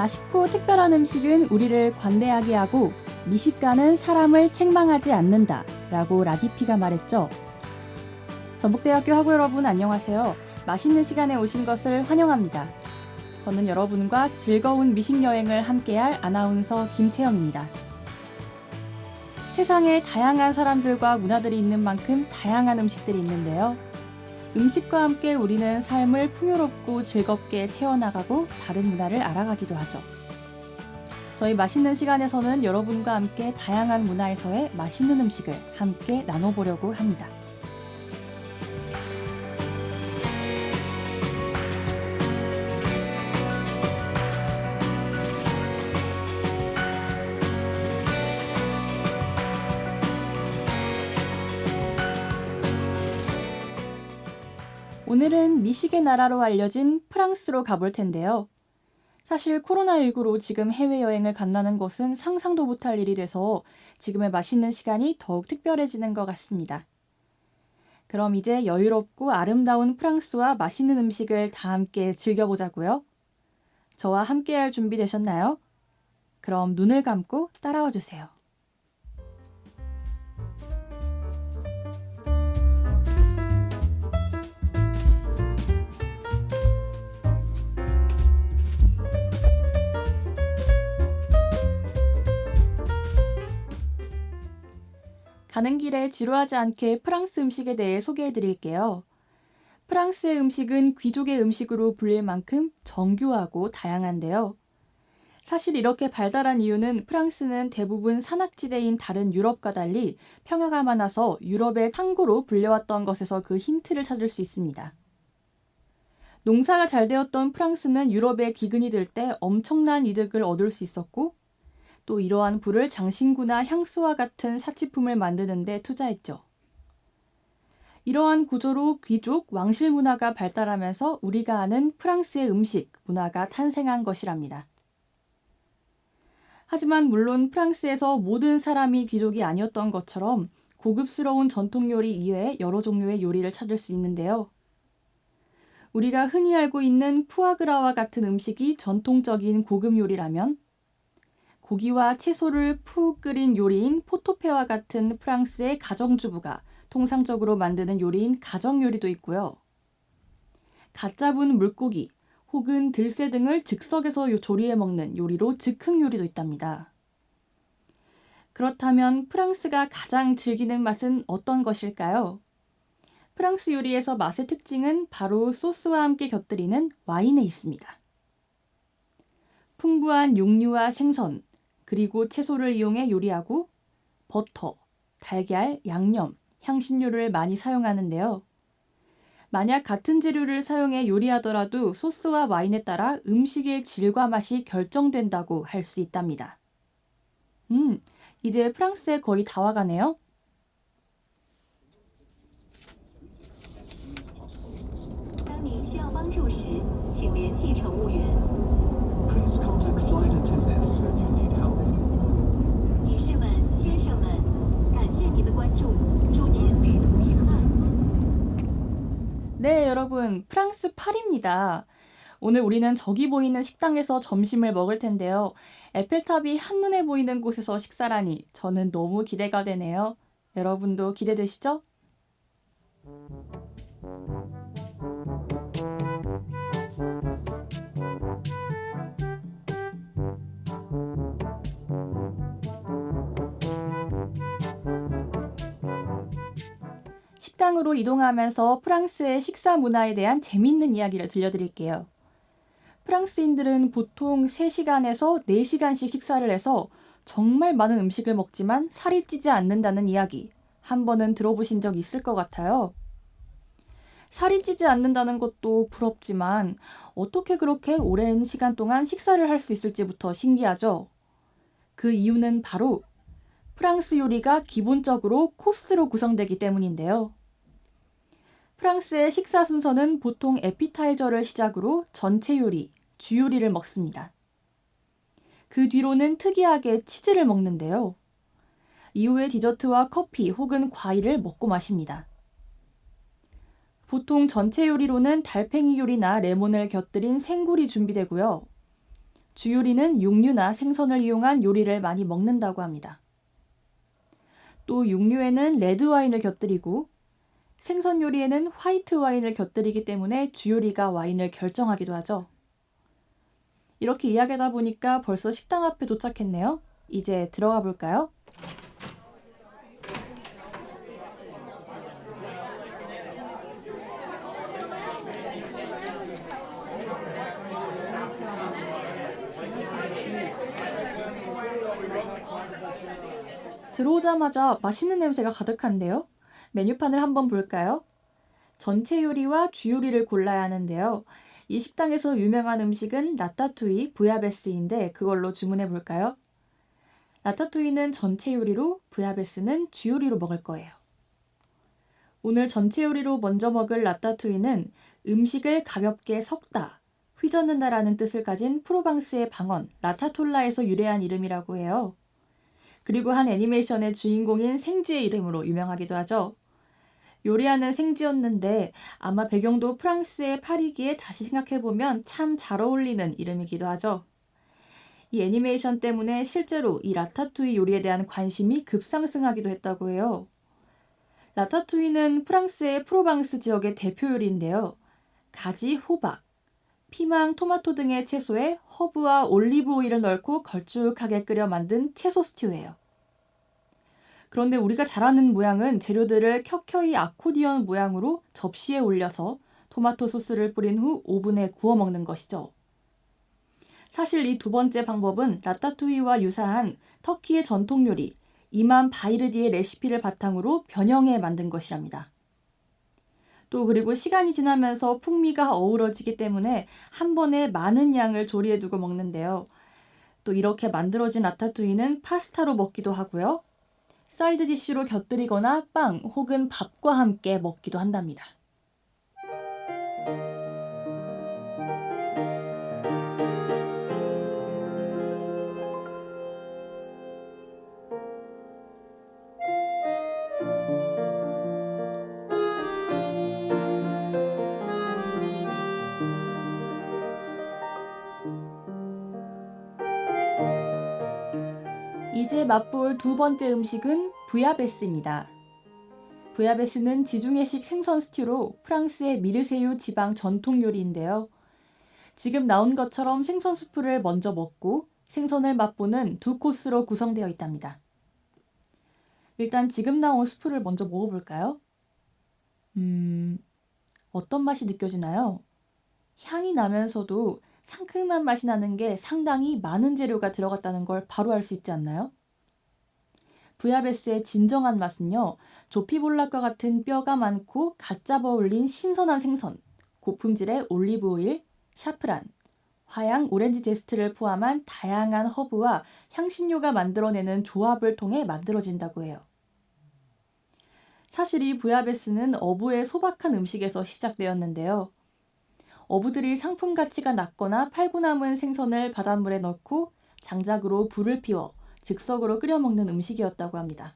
맛있고 특별한 음식은 우리를 관대하게 하고 미식가는 사람을 책망하지 않는다 라고 라디피가 말했죠. 전북대학교 학우 여러분 안녕하세요. 맛있는 시간에 오신 것을 환영합니다. 저는 여러분과 즐거운 미식 여행을 함께할 아나운서 김채영입니다. 세상에 다양한 사람들과 문화들이 있는 만큼 다양한 음식들이 있는데요. 음식과 함께 우리는 삶을 풍요롭고 즐겁게 채워나가고 다른 문화를 알아가기도 하죠. 저희 맛있는 시간에서는 여러분과 함께 다양한 문화에서의 맛있는 음식을 함께 나눠보려고 합니다. 오늘은 미식의 나라로 알려진 프랑스로 가볼 텐데요. 사실 코로나19로 지금 해외여행을 간다는 것은 상상도 못할 일이 돼서 지금의 맛있는 시간이 더욱 특별해지는 것 같습니다. 그럼 이제 여유롭고 아름다운 프랑스와 맛있는 음식을 다 함께 즐겨보자고요. 저와 함께할 준비 되셨나요? 그럼 눈을 감고 따라와 주세요. 가는 길에 지루하지 않게 프랑스 음식에 대해 소개해 드릴게요. 프랑스의 음식은 귀족의 음식으로 불릴 만큼 정교하고 다양한데요. 사실 이렇게 발달한 이유는 프랑스는 대부분 산악지대인 다른 유럽과 달리 평야가 많아서 유럽의 상고로 불려왔던 것에서 그 힌트를 찾을 수 있습니다. 농사가 잘 되었던 프랑스는 유럽에 기근이 들 때 엄청난 이득을 얻을 수 있었고 또 이러한 불을 장신구나 향수와 같은 사치품을 만드는 데 투자했죠. 이러한 구조로 귀족, 왕실 문화가 발달하면서 우리가 아는 프랑스의 음식, 문화가 탄생한 것이랍니다. 하지만 물론 프랑스에서 모든 사람이 귀족이 아니었던 것처럼 고급스러운 전통 요리 이외에 여러 종류의 요리를 찾을 수 있는데요. 우리가 흔히 알고 있는 푸아그라와 같은 음식이 전통적인 고급 요리라면 고기와 채소를 푹 끓인 요리인 포토페와 같은 프랑스의 가정주부가 통상적으로 만드는 요리인 가정요리도 있고요. 갓 잡은 물고기 혹은 들새 등을 즉석에서 조리해 먹는 요리로 즉흥요리도 있답니다. 그렇다면 프랑스가 가장 즐기는 맛은 어떤 것일까요? 프랑스 요리에서 맛의 특징은 바로 소스와 함께 곁들이는 와인에 있습니다. 풍부한 육류와 생선, 그리고 채소를 이용해 요리하고 버터, 달걀, 양념, 향신료를 많이 사용하는데요. 만약 같은 재료를 사용해 요리하더라도 소스와 와인에 따라 음식의 질과 맛이 결정된다고 할 수 있답니다. 이제 프랑스에 거의 다 와가네요. Please contact flight attendants when you need help. 女士们、先生们，感谢您的关注，祝您旅途愉快。 네, 여러분, 프랑스 파리입니다. 오늘 우리는 저기 보이는 식당에서 점심을 먹을 텐데요. 에펠탑이 한눈에 보이는 곳에서 식사라니 저는 너무 기대가 되네요. 여러분도 기대되시죠? 식당으로 이동하면서 프랑스의 식사 문화에 대한 재밌는 이야기를 들려드릴게요. 프랑스인들은 보통 3시간에서 4시간씩 식사를 해서 정말 많은 음식을 먹지만 살이 찌지 않는다는 이야기 한 번은 들어보신 적 있을 것 같아요. 살이 찌지 않는다는 것도 부럽지만 어떻게 그렇게 오랜 시간 동안 식사를 할 수 있을지부터 신기하죠. 그 이유는 바로 프랑스 요리가 기본적으로 코스로 구성되기 때문인데요. 프랑스의 식사 순서는 보통 에피타이저를 시작으로 전체 요리, 주요리를 먹습니다. 그 뒤로는 특이하게 치즈를 먹는데요. 이후에 디저트와 커피 혹은 과일을 먹고 마십니다. 보통 전체 요리로는 달팽이 요리나 레몬을 곁들인 생굴이 준비되고요. 주요리는 육류나 생선을 이용한 요리를 많이 먹는다고 합니다. 또 육류에는 레드 와인을 곁들이고 생선 요리에는 화이트 와인을 곁들이기 때문에 주요리가 와인을 결정하기도 하죠. 이렇게 이야기하다 보니까 벌써 식당 앞에 도착했네요. 이제 들어가 볼까요? 들어오자마자 맛있는 냄새가 가득한데요. 메뉴판을 한번 볼까요? 전체 요리와 주요리를 골라야 하는데요. 이 식당에서 유명한 음식은 라따투이, 부야베스인데 그걸로 주문해 볼까요? 라따투이는 전체 요리로, 부야베스는 주요리로 먹을 거예요. 오늘 전체 요리로 먼저 먹을 라따투이는 음식을 가볍게 섞다, 휘젓는다라는 뜻을 가진 프로방스의 방언 라타톨라에서 유래한 이름이라고 해요. 그리고 한 애니메이션의 주인공인 생쥐의 이름으로 유명하기도 하죠. 요리하는 생쥐였는데 아마 배경도 프랑스의 파리기에 다시 생각해보면 참 잘 어울리는 이름이기도 하죠. 이 애니메이션 때문에 실제로 이 라타투이 요리에 대한 관심이 급상승하기도 했다고 해요. 라타투이는 프랑스의 프로방스 지역의 대표 요리인데요. 가지, 호박, 피망, 토마토 등의 채소에 허브와 올리브 오일을 넣고 걸쭉하게 끓여 만든 채소 스튜예요. 그런데 우리가 잘 아는 모양은 재료들을 켜켜이 아코디언 모양으로 접시에 올려서 토마토 소스를 뿌린 후 오븐에 구워 먹는 것이죠. 사실 이 두 번째 방법은 라따투이와 유사한 터키의 전통 요리 이만 바이르디의 레시피를 바탕으로 변형해 만든 것이랍니다. 또 그리고 시간이 지나면서 풍미가 어우러지기 때문에 한 번에 많은 양을 조리해 두고 먹는데요. 또 이렇게 만들어진 라타투이는 파스타로 먹기도 하고요. 사이드 디쉬로 곁들이거나 빵 혹은 밥과 함께 먹기도 한답니다. 이제 맛볼 두 번째 음식은 부야베스입니다. 부야베스는 지중해식 생선 스튜로 프랑스의 미르세유 지방 전통 요리인데요. 지금 나온 것처럼 생선 수프를 먼저 먹고 생선을 맛보는 두 코스로 구성되어 있답니다. 일단 지금 나온 수프를 먼저 먹어볼까요? 어떤 맛이 느껴지나요? 향이 나면서도 상큼한 맛이 나는 게 상당히 많은 재료가 들어갔다는 걸 바로 알 수 있지 않나요? 부야베스의 진정한 맛은요, 조피볼락과 같은 뼈가 많고 갓 잡아 올린 신선한 생선, 고품질의 올리브 오일, 샤프란, 화양 오렌지 제스트를 포함한 다양한 허브와 향신료가 만들어내는 조합을 통해 만들어진다고 해요. 사실 이 부야베스는 어부의 소박한 음식에서 시작되었는데요. 어부들이 상품 가치가 낮거나 팔고 남은 생선을 바닷물에 넣고 장작으로 불을 피워 즉석으로 끓여 먹는 음식이었다고 합니다.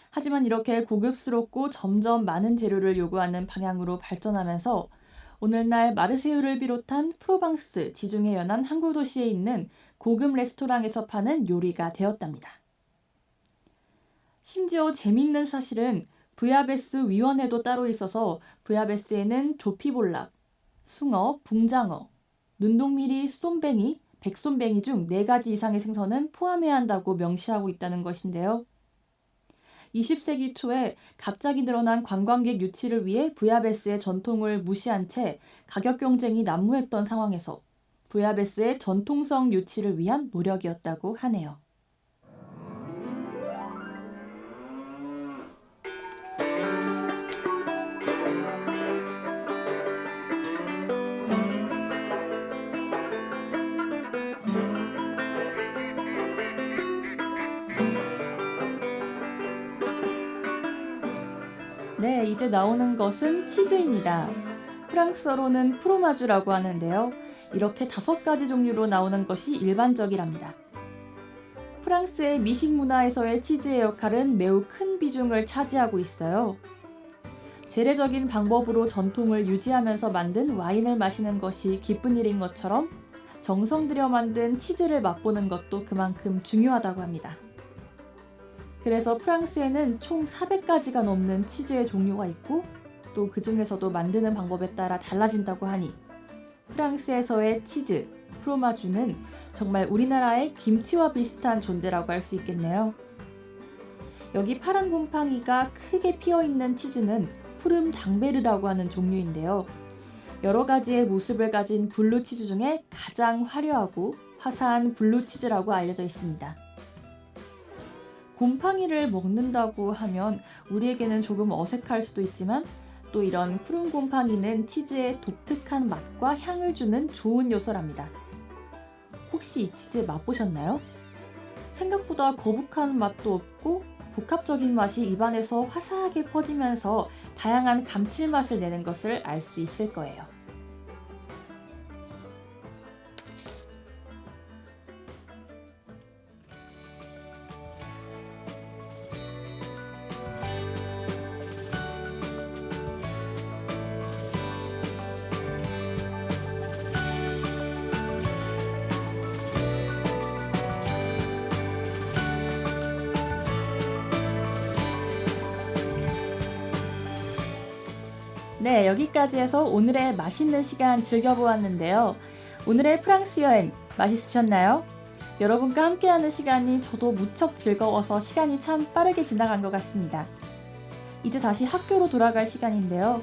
하지만 이렇게 고급스럽고 점점 많은 재료를 요구하는 방향으로 발전하면서 오늘날 마르세유를 비롯한 프로방스 지중해 연안 항구 도시에 있는 고급 레스토랑에서 파는 요리가 되었답니다. 심지어 재미있는 사실은 부야베스 위원회도 따로 있어서 부야베스에는 조피볼락, 숭어, 붕장어, 눈동미리, 쏨뱅이, 백쏨뱅이 중 4가지 이상의 생선은 포함해야 한다고 명시하고 있다는 것인데요. 20세기 초에 갑자기 늘어난 관광객 유치를 위해 부야베스의 전통을 무시한 채 가격 경쟁이 난무했던 상황에서 부야베스의 전통성 유치를 위한 노력이었다고 하네요. 네, 이제 나오는 것은 치즈입니다. 프랑스어로는 프로마주라고 하는데요. 이렇게 5가지 종류로 나오는 것이 일반적이랍니다. 프랑스의 미식 문화에서의 치즈의 역할은 매우 큰 비중을 차지하고 있어요. 재래적인 방법으로 전통을 유지하면서 만든 와인을 마시는 것이 기쁜 일인 것처럼 정성 들여 만든 치즈를 맛보는 것도 그만큼 중요하다고 합니다. 그래서 프랑스에는 총 400가지가 넘는 치즈의 종류가 있고 또 그 중에서도 만드는 방법에 따라 달라진다고 하니 프랑스에서의 치즈, 프로마주는 정말 우리나라의 김치와 비슷한 존재라고 할 수 있겠네요. 여기 파란 곰팡이가 크게 피어있는 치즈는 푸름 당베르라고 하는 종류인데요. 여러 가지의 모습을 가진 블루치즈 중에 가장 화려하고 화사한 블루치즈라고 알려져 있습니다. 곰팡이를 먹는다고 하면 우리에게는 조금 어색할 수도 있지만 또 이런 푸른 곰팡이는 치즈의 독특한 맛과 향을 주는 좋은 요소랍니다. 혹시 이 치즈 맛보셨나요? 생각보다 거북한 맛도 없고 복합적인 맛이 입안에서 화사하게 퍼지면서 다양한 감칠맛을 내는 것을 알 수 있을 거예요. 네, 여기까지 해서 오늘의 맛있는 시간 즐겨보았는데요. 오늘의 프랑스 여행 맛있으셨나요? 여러분과 함께하는 시간이 저도 무척 즐거워서 시간이 참 빠르게 지나간 것 같습니다. 이제 다시 학교로 돌아갈 시간인데요.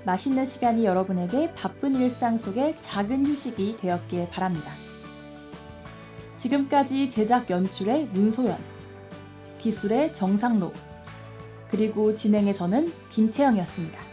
맛있는 시간이 여러분에게 바쁜 일상 속에 작은 휴식이 되었길 바랍니다. 지금까지 제작 연출의 문소연, 기술의 정상로, 그리고 진행의 저는 김채영이었습니다.